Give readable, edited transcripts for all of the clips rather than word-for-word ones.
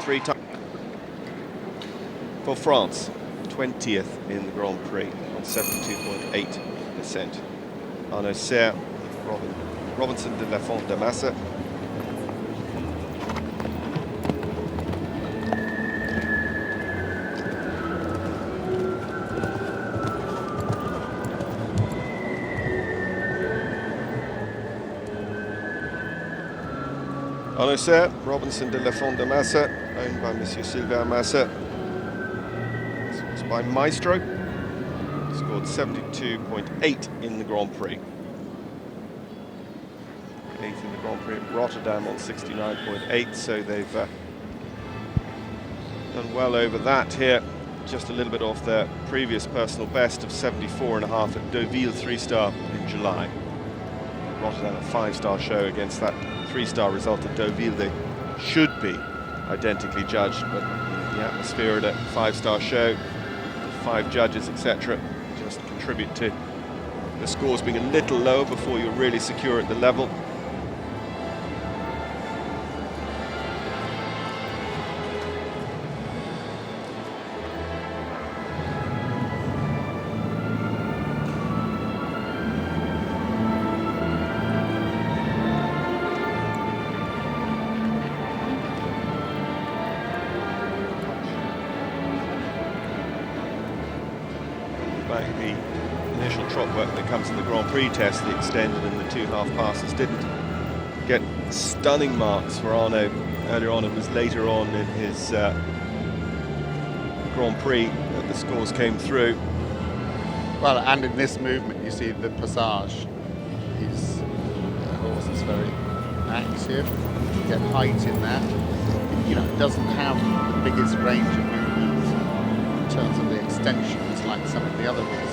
3 times. For France, 20th in the Grand Prix on 72.8%. Arnaud Serre, Robinson de la Font de Massa. Arnaud Serre, Robinson de la Font de Massa, owned by Monsieur Sylvain Massa. This was by Maestro. Scored 72.8 in the Grand Prix. 8th in the Grand Prix at Rotterdam on 69.8, so they've done well over that here. Just a little bit off their previous personal best of 74.5 at Deauville 3-star in July. Rotterdam a 5-star show against that 3-star result at Deauville. They should be identically judged, but the atmosphere at a 5-star show, 5 judges, etc., just contribute to the scores being a little lower before you're really secure at the level. The initial trot work that comes in the Grand Prix test, the extended and the 2 half passes, didn't get stunning marks for Arnaud earlier on. It was later on in his Grand Prix that the scores came through. Well, and in this movement you see the passage. The horse is very active. You get height in that. You know, it doesn't have the biggest range of movement in terms of the extensions like some of the other horses.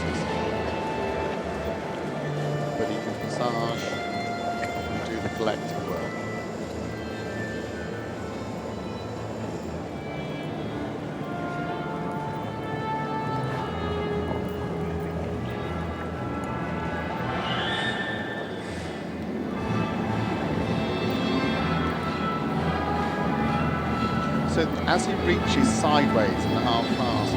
But he can passage and do the collective work. So as he reaches sideways in the half pass,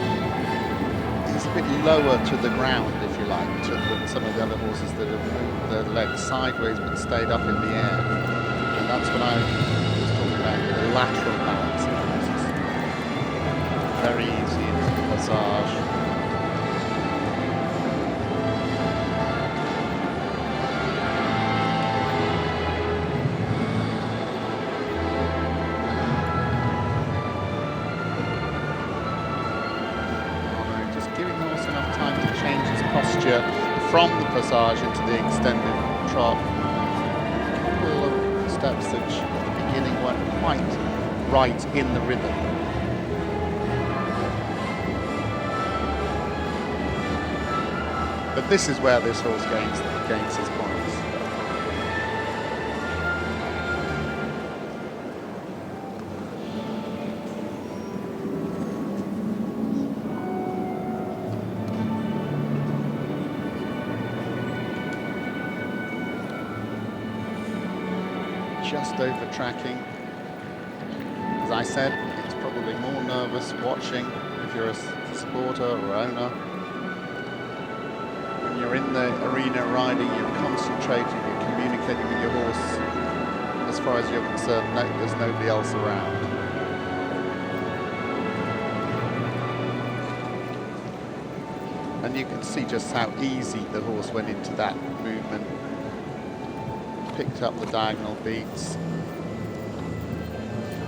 he's a bit lower to the ground, if you like, than some of the other horses that have moved their legs sideways but stayed up in the air. And that's what I was talking about, the lateral balance of horses. Very easy into the passage. From the passage into the extended trot. A couple of steps that at the beginning weren't quite right in the rhythm. But this is where this horse gains his points. Just over tracking. As I said, it's probably more nervous watching if you're a supporter or owner. When you're in the arena riding, you're concentrating, you're communicating with your horse. As far as you're concerned, there's nobody else around. And you can see just how easy the horse went into that movement. Picked up the diagonal beats.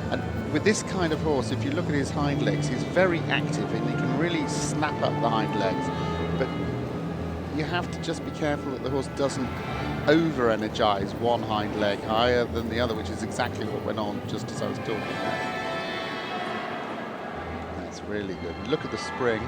And with this kind of horse, if you look at his hind legs, he's very active and he can really snap up the hind legs. But you have to just be careful that the horse doesn't over-energize one hind leg higher than the other, which is exactly what went on just as I was talking about. That's really good. Look at the spring.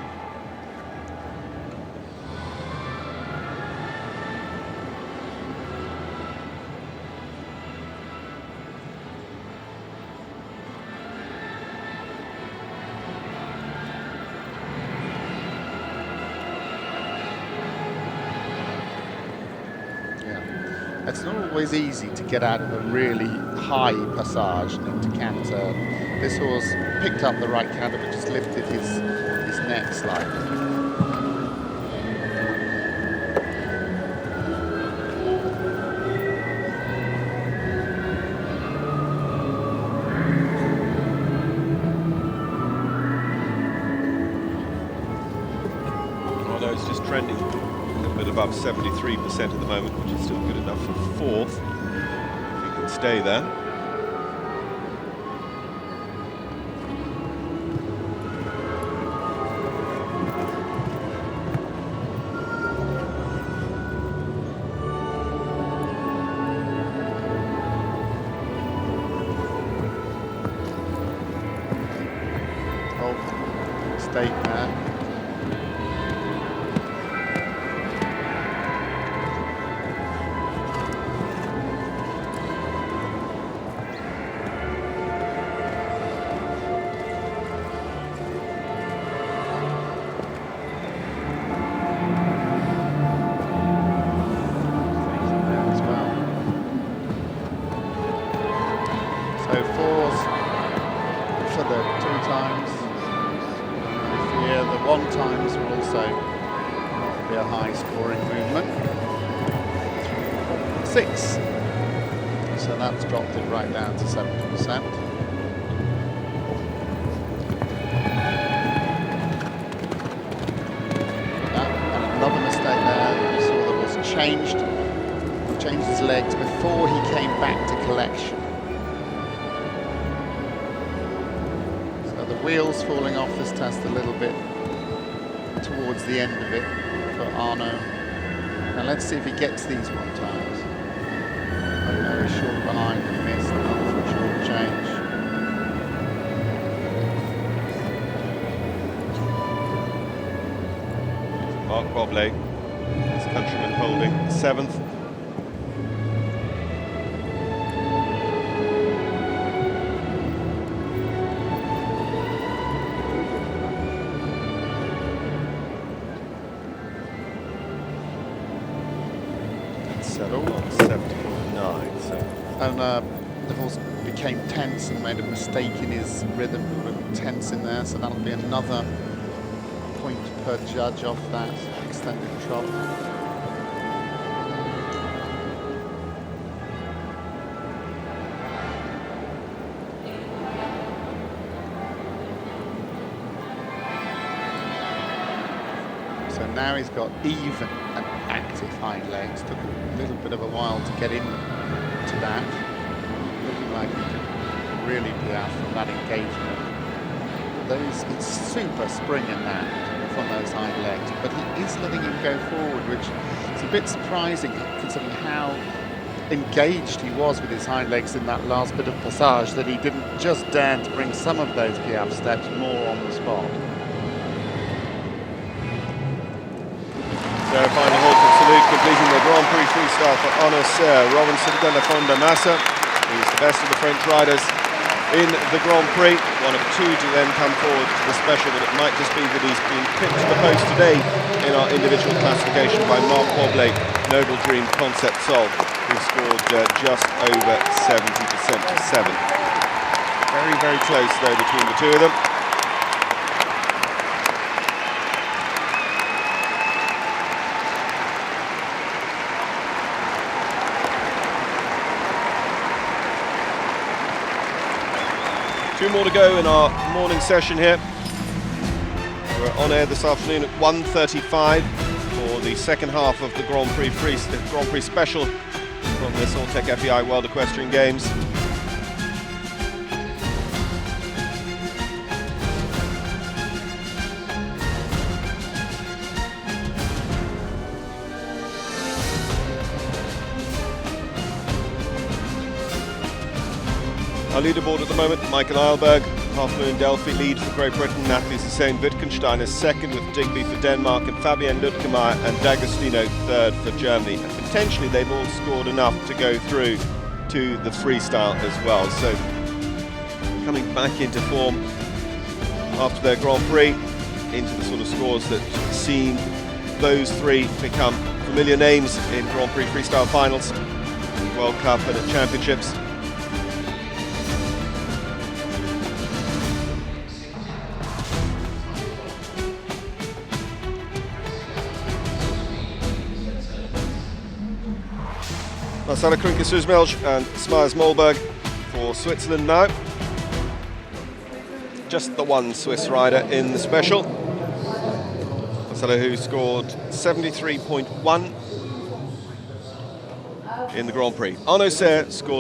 It's not always easy to get out of a really high passage and into canter This horse picked up the right canter, but just lifted his neck slightly. Although it's just trending a little bit above 73% at the moment, which is still good enough for fourth, if he can stay there. Mistake there. As well. So fours for the 2 times. Yeah, the 1 times will also be a high scoring movement. 6. So that's dropped it right down to 70%. And another mistake there. You saw that was changed his legs before he came back to collection. The wheels falling off this test a little bit towards the end of it for Arnaud. Now let's see if he gets these 1 times. I know he's short behind and missed an unfortunate change. Mark Bobley, his countryman, holding 7th. Settled on 79. So. And the horse became tense and made a mistake in his rhythm, tense in there, so that'll be another point per judge off that extended trot. So now he's got even and active hind legs. Took a little bit of a while to get into that. Looking like he could really be out from that engagement. It's super spring in that from those hind legs, but he is letting him go forward, which is a bit surprising considering how engaged he was with his hind legs in that last bit of passage, that he didn't just dare to bring some of those piaffe steps more on the spot. So final halt and salute, completing the Grand Prix freestyle for Arnaud Serre. Robinson de la Fonda Massa, he's the best of the French riders in the Grand Prix. One of 2 to then come forward to the special, but it might just be that he's been picked to the post today in our individual classification by Mark Bobley, Noble Dream Concept Sol, who scored just over 70% to 7. Very, very close though between the 2 of them. Two more to go in our morning session here. We're on air this afternoon at 1:35 for the second half of the Grand Prix special from the Saltec FEI World Equestrian Games. Our leaderboard at the moment, Michael Eilberg, Half Moon Delphi lead for Great Britain, Nathalie Hussein Wittgenstein is second with Digby for Denmark, and Fabienne Lutkemeyer and D'Agostino third for Germany. And potentially they've all scored enough to go through to the freestyle as well. So coming back into form after their Grand Prix, into the sort of scores that seen those 3 become familiar names in Grand Prix freestyle finals, World Cup and at championships. Marcelo Krinke-Susmelj and Smiles Molberg for Switzerland now. Just the one Swiss rider in the special. Marcelo, who scored 73.1 in the Grand Prix. Arnaud Serre scored